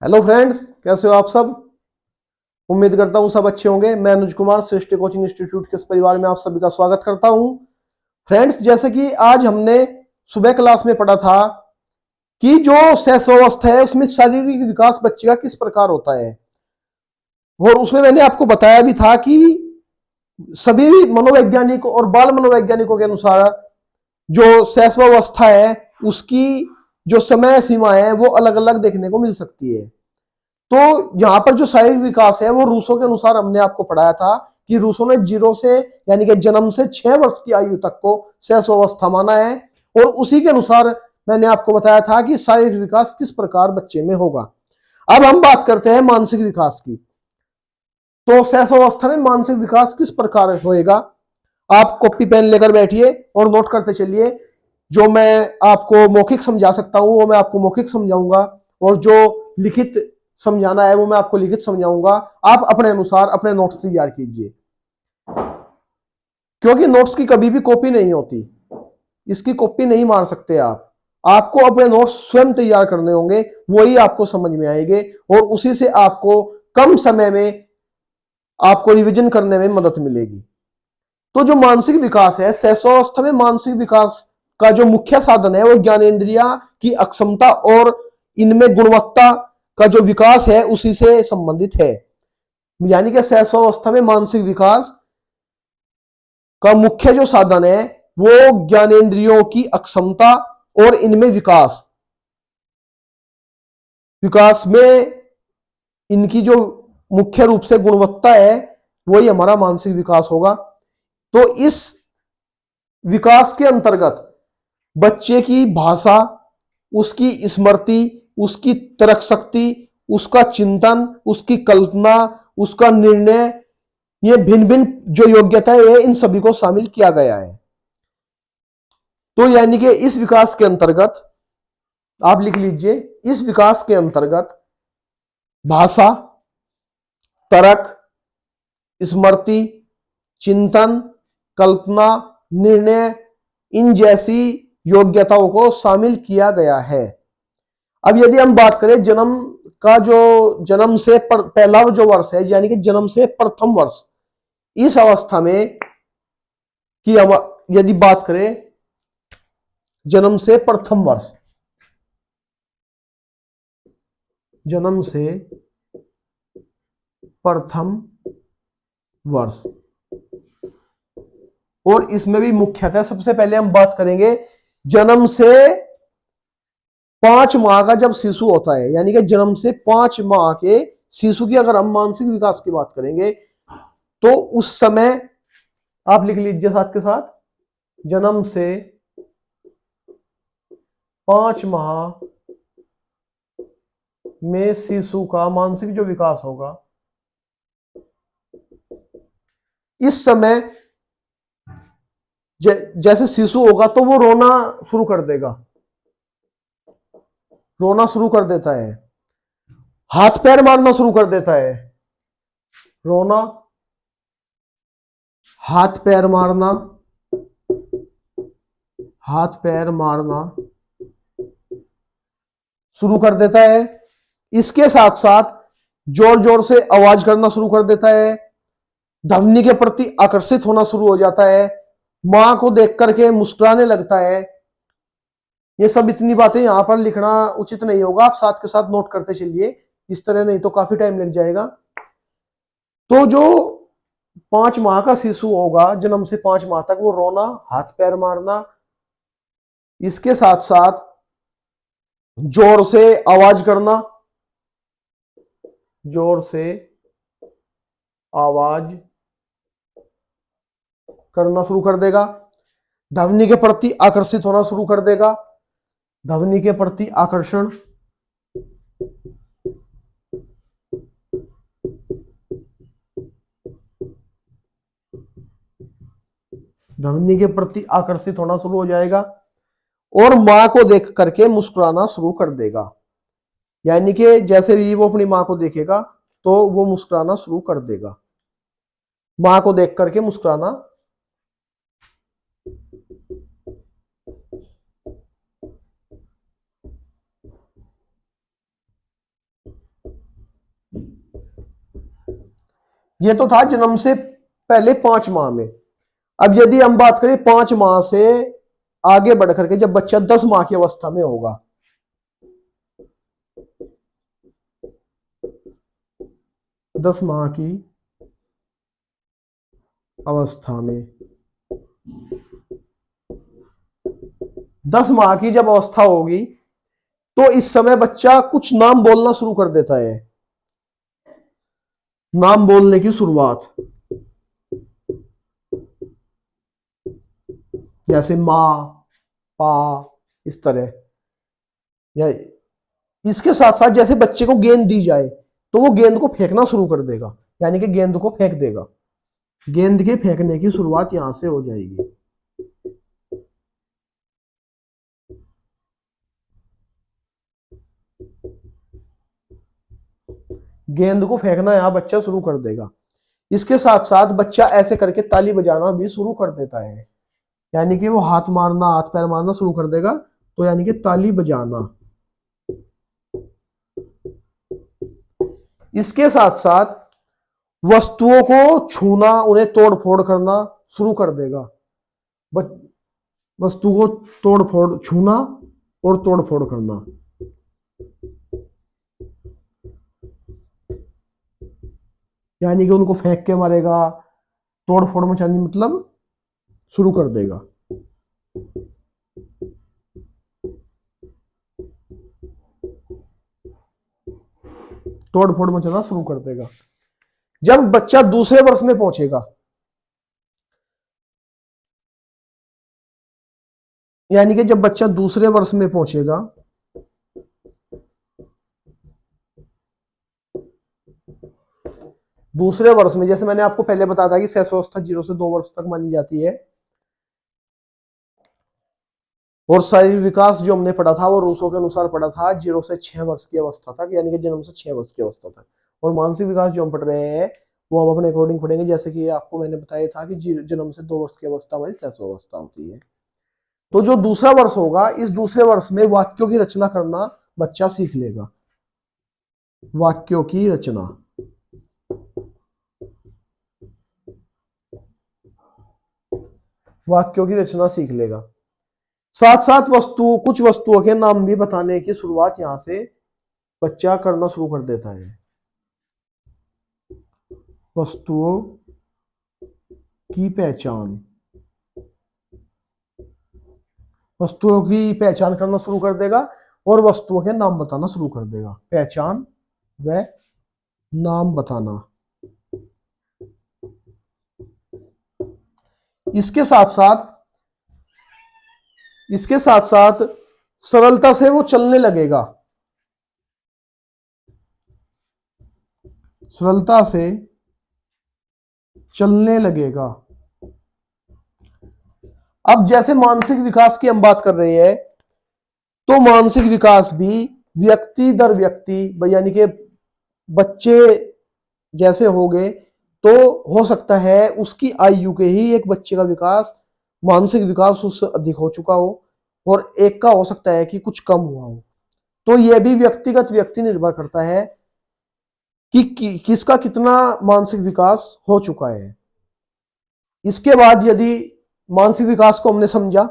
Hello friends, कैसे हो आप सब। उम्मीद करता हूँ सब अच्छे होंगे। मैं अनुज कुमार सृष्टि कोचिंग इंस्टीट्यूट के इस परिवार में आप सभी का स्वागत करता हूँ। फ्रेंड्स, जैसे कि आज हमने सुबह क्लास में पढ़ा था कि जो शैशवावस्था है उसमें शारीरिक विकास बच्चे का किस प्रकार होता है, और उसमें मैंने आपको बताया भी था कि सभी मनोवैज्ञानिकों और बाल मनोवैज्ञानिकों के अनुसार जो शैशवावस्था है उसकी जो समय सीमा है वो अलग अलग देखने को मिल सकती है। तो यहां पर जो शारीरिक विकास है वो रूसों के अनुसार हमने आपको पढ़ाया था कि रूसों ने 0 से यानी कि जन्म से 6 वर्ष की आयु तक को शैशवावस्था माना है, और उसी के अनुसार मैंने आपको बताया था कि शारीरिक विकास किस प्रकार बच्चे में होगा। अब हम बात करते हैं मानसिक विकास की। तो शैशवावस्था में मानसिक विकास किस प्रकार होएगा, आप कॉपी पेन लेकर बैठिए और नोट करते चलिए। जो मैं आपको मौखिक समझा सकता हूं वो मैं आपको मौखिक समझाऊंगा, और जो लिखित समझाना है वो मैं आपको लिखित समझाऊंगा। आप अपने अनुसार अपने नोट्स तैयार कीजिए, क्योंकि नोट्स की कभी भी कॉपी नहीं होती, इसकी कॉपी नहीं मार सकते आप। आपको अपने नोट्स स्वयं तैयार करने होंगे, वही आपको समझ में आएंगे, और उसी से आपको कम समय में आपको रिवीजन करने में मदद मिलेगी। तो जो मानसिक विकास है, शैशवावस्था में मानसिक विकास का जो मुख्य साधन है वो ज्ञानेंद्रिया की अक्षमता और इनमें गुणवत्ता का जो विकास है उसी से संबंधित है। यानी कि शैशवावस्था में मानसिक विकास का मुख्य जो साधन है वो ज्ञानेंद्रियों की अक्षमता और इनमें विकास विकास में इनकी जो मुख्य रूप से गुणवत्ता है वही हमारा मानसिक विकास होगा। तो इस विकास के अंतर्गत बच्चे की भाषा, उसकी स्मृति, उसकी तर्क शक्ति, उसका चिंतन, उसकी कल्पना, उसका निर्णय, ये भिन्न भिन्न जो योग्यता है इन सभी को शामिल किया गया है। तो यानी कि इस विकास के अंतर्गत आप लिख लीजिए, इस विकास के अंतर्गत भाषा, तर्क, स्मृति, चिंतन, कल्पना, निर्णय, इन जैसी योग्यताओं को शामिल किया गया है। अब यदि हम बात करें जन्म का, जो जन्म से पहला जो वर्ष है यानी कि जन्म से प्रथम वर्ष, इस अवस्था में कि हम यदि बात करें जन्म से प्रथम वर्ष, जन्म से प्रथम वर्ष, और इसमें भी मुख्यतः सबसे पहले हम बात करेंगे जन्म से 5 माह का जब शिशु होता है, यानी कि जन्म से 5 माह के शिशु की अगर हम मानसिक विकास की बात करेंगे तो उस समय आप लिख लीजिए साथ के साथ, जन्म से 5 माह में शिशु का मानसिक जो विकास होगा, इस समय जैसे शिशु होगा तो वो रोना शुरू कर देगा, रोना शुरू कर देता है, हाथ पैर मारना शुरू कर देता है, रोना, हाथ पैर मारना, हाथ पैर मारना शुरू कर देता है। इसके साथ साथ जोर जोर से आवाज करना शुरू कर देता है, ध्वनि के प्रति आकर्षित होना शुरू हो जाता है, मां को देख करके मुस्कुराने लगता है। ये सब इतनी बातें यहां पर लिखना उचित नहीं होगा, आप साथ के साथ नोट करते चलिए, इस तरह नहीं तो काफी टाइम लग जाएगा। तो जो 5 माह का शिशु होगा, जन्म से 5 माह तक वो रोना, हाथ पैर मारना, इसके साथ साथ जोर से आवाज करना, जोर से आवाज करना शुरू कर देगा, ध्वनि के प्रति आकर्षित होना शुरू कर देगा, ध्वनि के प्रति आकर्षण, ध्वनि के प्रति आकर्षित होना शुरू हो जाएगा, और मां को देख करके मुस्कुराना शुरू कर देगा। यानी कि जैसे ही वो अपनी मां को देखेगा तो वो मुस्कुराना शुरू कर देगा, मां को देख करके मुस्कुराना। ये तो था जन्म से पहले 5 माह में। अब यदि हम बात करें 5 माह से आगे बढ़ करके जब बच्चा 10 माह की अवस्था में होगा, 10 माह की अवस्था में, 10 माह की जब अवस्था होगी तो इस समय बच्चा कुछ नाम बोलना शुरू कर देता है। नाम बोलने की शुरुआत, जैसे माँ, पा, इस तरह। या इसके साथ साथ जैसे बच्चे को गेंद दी जाए तो वो गेंद को फेंकना शुरू कर देगा, यानी कि गेंद को फेंक देगा। गेंद के फेंकने की शुरुआत यहां से हो जाएगी। गेंद को फेंकना यहां बच्चा शुरू कर देगा। इसके साथ साथ बच्चा ऐसे करके ताली बजाना भी शुरू कर देता है, यानी कि वो हाथ मारना, हाथ पैर मारना शुरू कर देगा, तो यानी कि ताली बजाना। इसके साथ साथ वस्तुओं को छूना, उन्हें तोड़ फोड़ करना शुरू कर देगा। वस्तु को तोड़ फोड़, छूना और तोड़ फोड़ करना। यानी कि उनको फेंक के मारेगा, तोड़ फोड़ मचानी मतलब शुरू कर देगा। तोड़ फोड़ मचाना शुरू कर देगा। जब बच्चा दूसरे वर्ष में पहुंचेगा, यानी कि जब बच्चा दूसरे वर्ष में पहुंचेगा, दूसरे वर्ष में जैसे मैंने आपको पहले बताया था कि शैशवावस्था 0 से 2 वर्ष तक मानी जाती है, और शारीरिक विकास जो हमने पढ़ा था वो रूसो के अनुसार पढ़ा था 0 से 6 वर्ष की अवस्था तक, यानी कि जन्म से 6 वर्ष की अवस्था तक। और मानसिक विकास जो हम पढ़ रहे हैं वो हम अपने अकॉर्डिंग पढ़ेंगे, जैसे कि आपको मैंने बताया था कि जन्म से 2 वर्ष की अवस्था हमारी शैशवावस्था होती है। तो जो दूसरा वर्ष होगा, इस दूसरे वर्ष में वाक्यों की रचना करना बच्चा सीख लेगा। वाक्यों की रचना, वाक्यों की रचना सीख लेगा। साथ साथ कुछ वस्तुओं के नाम भी बताने की शुरुआत यहां से बच्चा करना शुरू कर देता है। वस्तुओं की पहचान, वस्तुओं की पहचान करना शुरू कर देगा और वस्तुओं के नाम बताना शुरू कर देगा। पहचान व नाम बताना। इसके साथ साथ सरलता से वो चलने लगेगा। सरलता से चलने लगेगा। अब जैसे मानसिक विकास की हम बात कर रहे हैं, तो मानसिक विकास भी व्यक्ति दर व्यक्ति, यानी कि बच्चे जैसे हो गए तो हो सकता है उसकी आयु के ही एक बच्चे का विकास, मानसिक विकास उससे अधिक हो चुका हो, और एक का हो सकता है कि कुछ कम हुआ हो। तो यह भी व्यक्तिगत व्यक्ति निर्भर करता है कि किसका कितना मानसिक विकास हो चुका है। इसके बाद यदि मानसिक विकास को हमने समझा,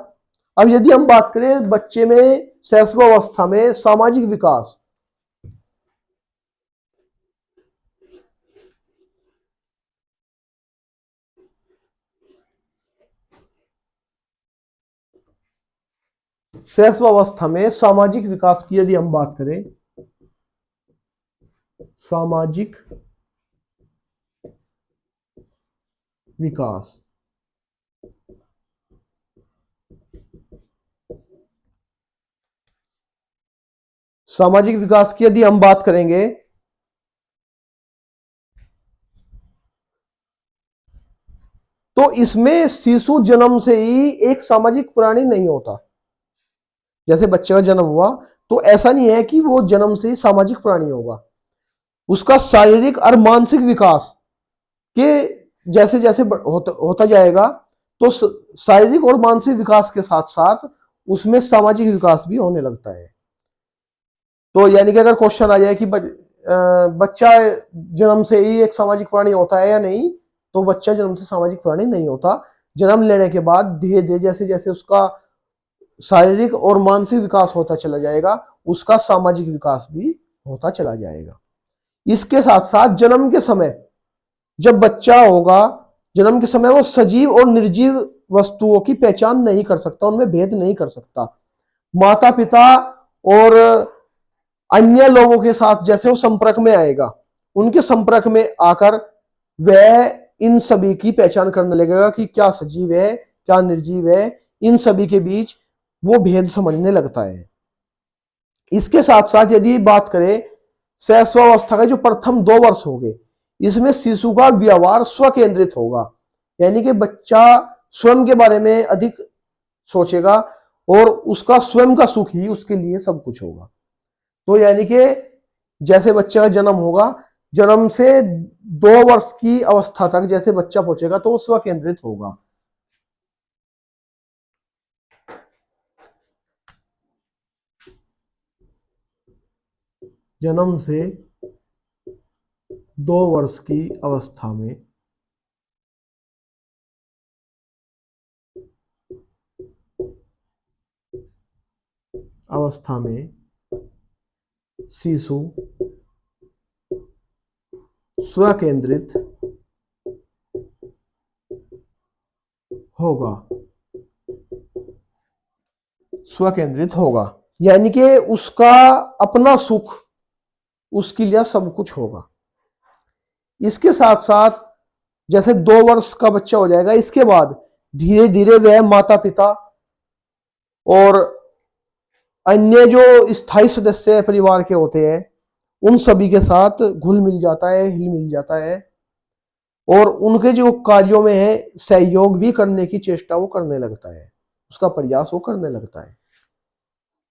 अब यदि हम बात करें बच्चे में शैशवावस्था में सामाजिक विकास, शैशवावस्था में सामाजिक विकास की यदि हम बात करें, सामाजिक विकास, सामाजिक विकास की यदि हम बात करेंगे तो इसमें शिशु जन्म से ही एक सामाजिक प्राणी नहीं होता। जैसे बच्चे का जन्म हुआ तो ऐसा नहीं है कि वो जन्म से ही सामाजिक प्राणी होगा। उसका शारीरिक और मानसिक विकास के जैसे जैसे होता जाएगा तो शारीरिक और मानसिक विकास के साथ साथ उसमें सामाजिक विकास भी होने लगता है। तो यानी कि अगर क्वेश्चन आ जाए कि बच्चा जन्म से ही एक सामाजिक प्राणी होता है या नहीं, तो बच्चा जन्म से सामाजिक प्राणी नहीं होता। जन्म लेने के बाद धीरे धीरे जैसे जैसे उसका शारीरिक और मानसिक विकास होता चला जाएगा, उसका सामाजिक विकास भी होता चला जाएगा। इसके साथ साथ जन्म के समय जब बच्चा होगा, जन्म के समय वो सजीव और निर्जीव वस्तुओं की पहचान नहीं कर सकता, उनमें भेद नहीं कर सकता। माता पिता और अन्य लोगों के साथ जैसे वो संपर्क में आएगा, उनके संपर्क में आकर वह इन सभी की पहचान करने लगेगा कि क्या सजीव है, क्या निर्जीव है। इन सभी के बीच वो भेद समझने लगता है। इसके साथ साथ यदि बात करें शैशवावस्था का जो प्रथम 2 वर्ष होंगे, इसमें शिशु का व्यवहार स्व केंद्रित होगा, यानी कि बच्चा स्वयं के बारे में अधिक सोचेगा और उसका स्वयं का सुख ही उसके लिए सब कुछ होगा। तो यानी कि जैसे बच्चे का जन्म होगा, जन्म से 2 वर्ष की अवस्था तक जैसे बच्चा पहुंचेगा तो वो स्व केंद्रित होगा। जन्म से 2 वर्ष की अवस्था में शिशु स्व केंद्रित होगा, स्व केंद्रित होगा, यानी कि उसका अपना सुख उसके लिए सब कुछ होगा। इसके साथ साथ जैसे 2 वर्ष का बच्चा हो जाएगा, इसके बाद धीरे धीरे वह माता पिता और अन्य जो स्थायी सदस्य परिवार के होते हैं उन सभी के साथ घुल मिल जाता है, हिल मिल जाता है और उनके जो कार्यों में है सहयोग भी करने की चेष्टा वो करने लगता है, उसका प्रयास वो करने लगता है।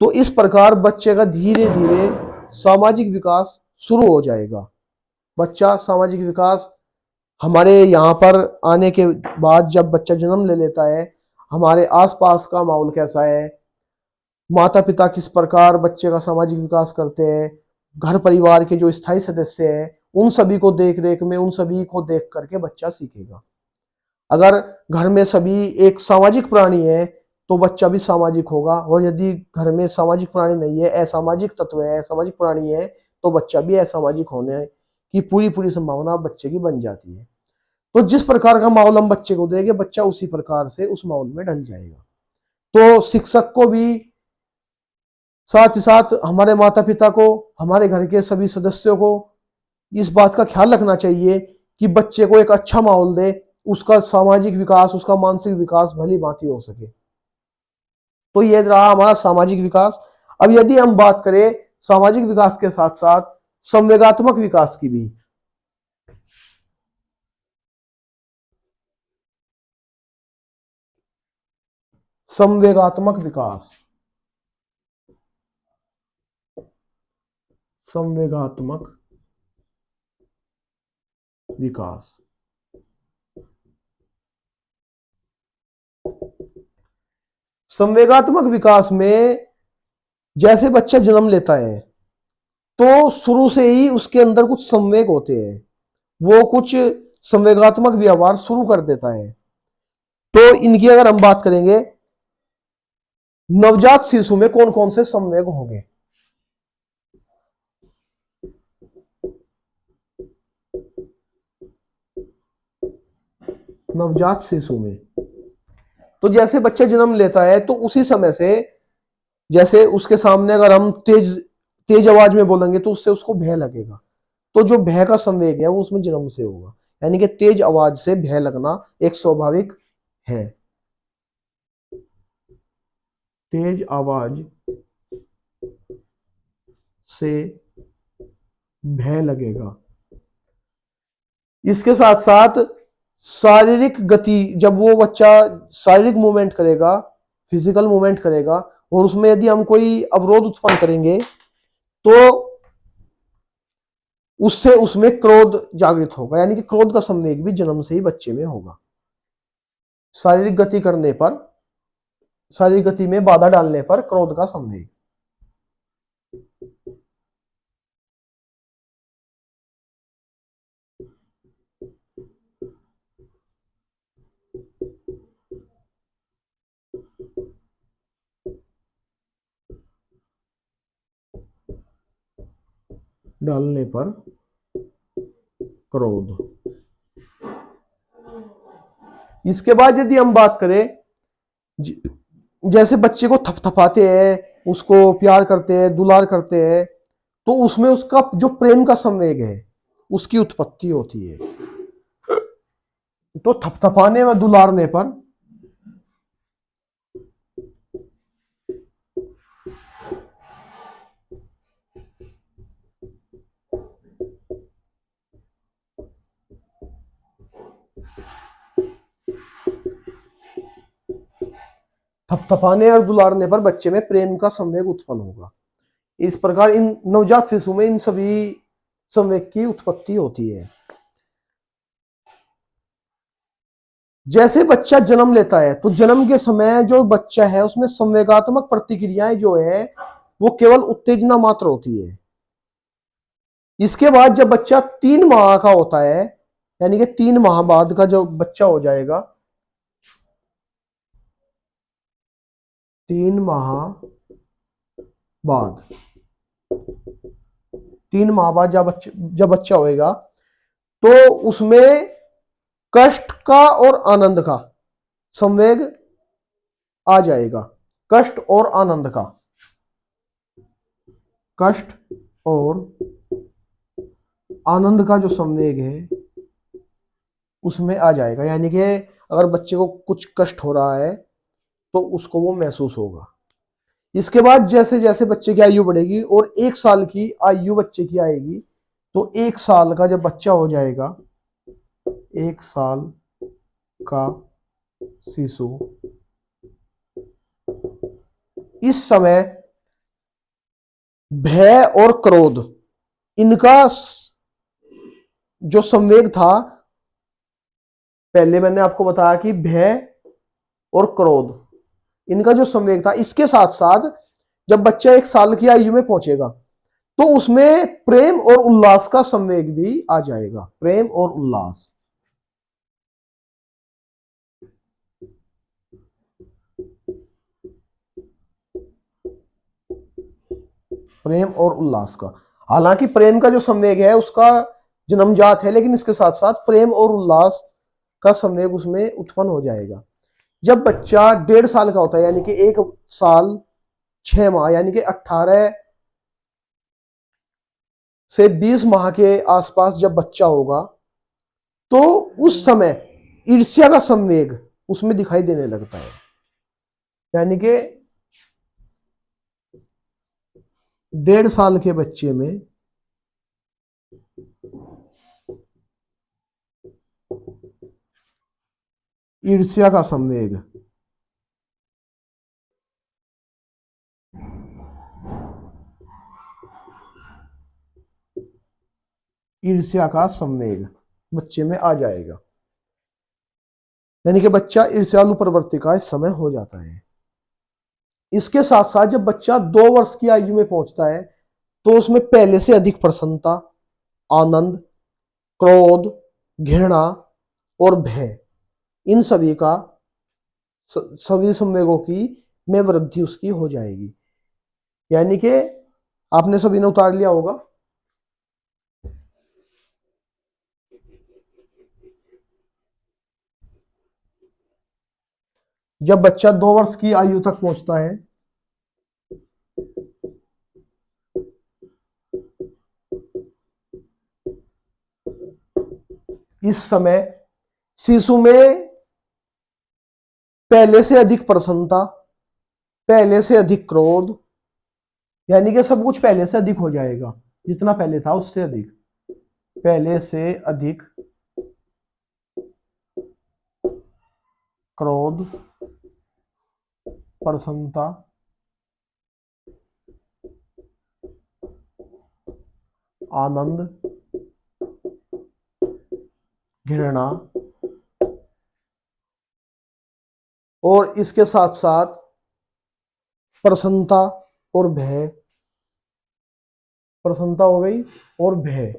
तो इस प्रकार बच्चे का धीरे धीरे सामाजिक विकास शुरू हो जाएगा। बच्चा सामाजिक विकास हमारे यहाँ पर आने के बाद जब बच्चा जन्म ले लेता है, हमारे आसपास का माहौल कैसा है, माता पिता किस प्रकार बच्चे का सामाजिक विकास करते हैं, घर परिवार के जो स्थायी सदस्य हैं उन सभी को देख रेख में, उन सभी को देख करके बच्चा सीखेगा। अगर घर में सभी एक सामाजिक प्राणी है तो बच्चा भी सामाजिक होगा, और यदि घर में सामाजिक प्राणी नहीं है, असामाजिक तत्व है, सामाजिक प्राणी है, तो बच्चा भी असामाजिक होने की पूरी पूरी संभावना बच्चे की बन जाती है। तो जिस प्रकार का माहौल हम बच्चे को देंगे, बच्चा उसी प्रकार से उस माहौल में ढल जाएगा। तो शिक्षक को भी साथ ही साथ हमारे माता पिता को, हमारे घर के सभी सदस्यों को इस बात का ख्याल रखना चाहिए कि बच्चे को एक अच्छा माहौल दे, उसका सामाजिक विकास, उसका मानसिक विकास भली भांति हो सके। तो यह रहा हमारा सामाजिक विकास। अब यदि हम बात करें सामाजिक विकास के साथ साथ संवेगात्मक विकास की भी, संवेगात्मक विकास, संवेगात्मक विकास, संवेगात्मक विकास में जैसे बच्चा जन्म लेता है तो शुरू से ही उसके अंदर कुछ संवेग होते हैं, वो कुछ संवेगात्मक व्यवहार शुरू कर देता है। तो इनकी अगर हम बात करेंगे, नवजात शिशु में कौन कौन से संवेग होंगे। नवजात शिशु में तो जैसे बच्चा जन्म लेता है तो उसी समय से जैसे उसके सामने अगर हम तेज तेज आवाज में बोलेंगे तो उससे उसको भय लगेगा, तो जो भय का संवेग है वो उसमें जन्म से होगा, यानी कि तेज आवाज से भय लगना एक स्वाभाविक है। तेज आवाज से भय लगेगा। इसके साथ साथ शारीरिक गति, जब वो बच्चा शारीरिक मूवमेंट करेगा, फिजिकल मूवमेंट करेगा और उसमें यदि हम कोई अवरोध उत्पन्न करेंगे तो उससे उसमें क्रोध जागृत होगा, यानी कि क्रोध का संवेग भी जन्म से ही बच्चे में होगा। शारीरिक गति करने पर, शारीरिक गति में बाधा डालने पर क्रोध का संवेग। डालने पर क्रोध। इसके बाद यदि हम बात करें, जैसे बच्चे को थपथपाते हैं, उसको प्यार करते हैं, दुलार करते हैं, तो उसमें उसका जो प्रेम का संवेग है उसकी उत्पत्ति होती है। तो थपथपाने व दुलारने पर थपथपाने और दुलारने पर बच्चे में प्रेम का संवेग उत्पन्न होगा। इस प्रकार इन नवजात शिशु में इन सभी संवेग की उत्पत्ति होती है। जैसे बच्चा जन्म लेता है तो जन्म के समय जो बच्चा है उसमें संवेगात्मक प्रतिक्रियाएं जो है वो केवल उत्तेजना मात्र होती है। इसके बाद जब बच्चा 3 माह का होता है, यानी कि 3 माह बाद का जो बच्चा हो जाएगा, 3 माह बाद, 3 माह बाद जब बच्चा होएगा तो उसमें कष्ट का और आनंद का संवेग आ जाएगा। कष्ट और आनंद का, कष्ट और आनंद का जो संवेग है उसमें आ जाएगा। यानी कि अगर बच्चे को कुछ कष्ट हो रहा है तो उसको वो महसूस होगा। इसके बाद जैसे जैसे बच्चे की आयु बढ़ेगी और 1 साल की आयु बच्चे की आएगी, तो 1 साल का जब बच्चा हो जाएगा, 1 साल का शिशु, इस समय भय और क्रोध, इनका जो संवेग था, पहले मैंने आपको बताया कि भय और क्रोध, इनका जो संवेग था, इसके साथ साथ जब बच्चा 1 साल की आयु में पहुंचेगा तो उसमें प्रेम और उल्लास का संवेग भी आ जाएगा। प्रेम और उल्लास, प्रेम और उल्लास का। हालांकि प्रेम का जो संवेग है उसका जन्मजात है, लेकिन इसके साथ साथ प्रेम और उल्लास का संवेग उसमें उत्पन्न हो जाएगा। जब बच्चा 1.5 साल का होता है, यानी कि 1 साल 6 माह, यानी कि 18 से 20 माह के आसपास जब बच्चा होगा तो उस समय ईर्ष्या का संवेग उसमें दिखाई देने लगता है। यानी कि 1.5 साल के बच्चे में ईर्ष्या का संवेग, ईर्ष्या का संवेग बच्चे में आ जाएगा। यानी कि बच्चा ईर्ष्यालु प्रवृत्ति का इस समय हो जाता है। इसके साथ साथ जब बच्चा 2 वर्ष की आयु में पहुंचता है तो उसमें पहले से अधिक प्रसन्नता, आनंद, क्रोध, घृणा और भय, इन सभी का, सभी संवेगों की में वृद्धि उसकी हो जाएगी। यानी कि आपने सभी ने उतार लिया होगा। जब बच्चा 2 वर्ष की आयु तक पहुंचता है इस समय शिशु में पहले से अधिक प्रसन्नता, पहले से अधिक क्रोध, यानी कि सब कुछ पहले से अधिक हो जाएगा, जितना पहले था उससे अधिक, पहले से अधिक क्रोध, प्रसन्नता, आनंद, घृणा और इसके साथ साथ प्रसन्नता और भय, प्रसन्नता हो गई और भय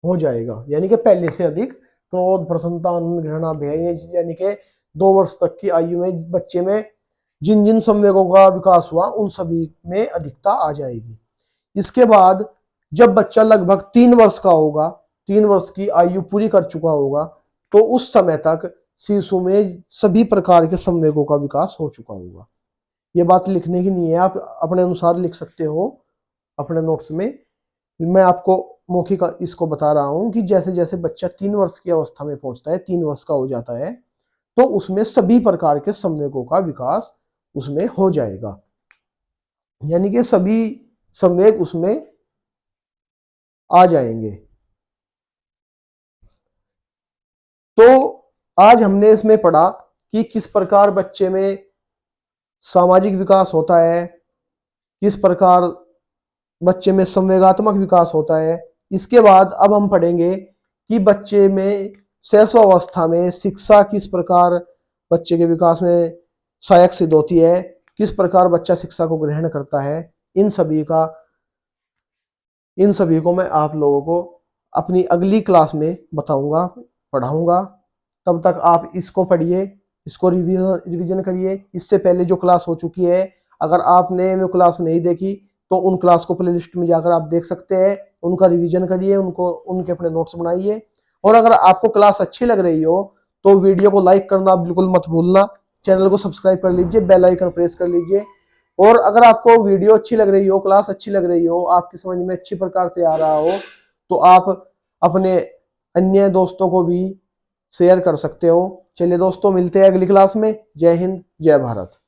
हो जाएगा। यानी कि पहले से अधिक क्रोध, प्रसन्नता, आनंद, घृणा, भय, ये यानी कि 2 वर्ष तक की आयु में बच्चे में जिन जिन संवेगों का विकास हुआ उन सभी में अधिकता आ जाएगी। इसके बाद जब बच्चा लगभग 3 वर्ष का होगा, 3 वर्ष की आयु पूरी कर चुका होगा, तो उस समय तक शिशु में सभी प्रकार के संवेगों का विकास हो चुका होगा। ये बात लिखने की नहीं है, आप अपने अनुसार लिख सकते हो अपने नोट्स में। मैं आपको मौखिक इसको बता रहा हूं कि जैसे जैसे बच्चा 3 वर्ष की अवस्था में पहुंचता है, 3 वर्ष का हो जाता है, तो उसमें सभी प्रकार के संवेगों का विकास उसमें हो जाएगा, यानी कि सभी संवेग उसमें आ जाएंगे। तो आज हमने इसमें पढ़ा कि किस प्रकार बच्चे में सामाजिक विकास होता है, किस प्रकार बच्चे में संवेगात्मक विकास होता है। इसके बाद अब हम पढ़ेंगे कि बच्चे में शैशवावस्था में शिक्षा किस प्रकार बच्चे के विकास में सहायक सिद्ध होती है, किस प्रकार बच्चा शिक्षा को ग्रहण करता है। इन सभी को मैं आप लोगों को अपनी अगली क्लास में बताऊंगा, पढ़ाऊंगा। तब तक आप इसको पढ़िए, इसको रिवीजन करिए। इससे पहले जो क्लास हो चुकी है, अगर आपने वो क्लास नहीं देखी तो उन क्लास को प्ले लिस्ट में जाकर आप देख सकते हैं। उनका रिवीजन करिए, उनके अपने नोट्स बनाइए। और अगर आपको क्लास अच्छी लग रही हो तो वीडियो को लाइक करना बिल्कुल मत भूलना, चैनल को सब्सक्राइब कर लीजिए, बेल आइकन प्रेस कर लीजिए। और अगर आपको वीडियो अच्छी लग रही हो, क्लास अच्छी लग रही हो, आपकी समझ में अच्छी प्रकार से आ रहा हो, तो आप अपने अन्य दोस्तों को भी शेयर कर सकते हो। चलिए दोस्तों, मिलते हैं अगली क्लास में। जय हिंद, जय भारत।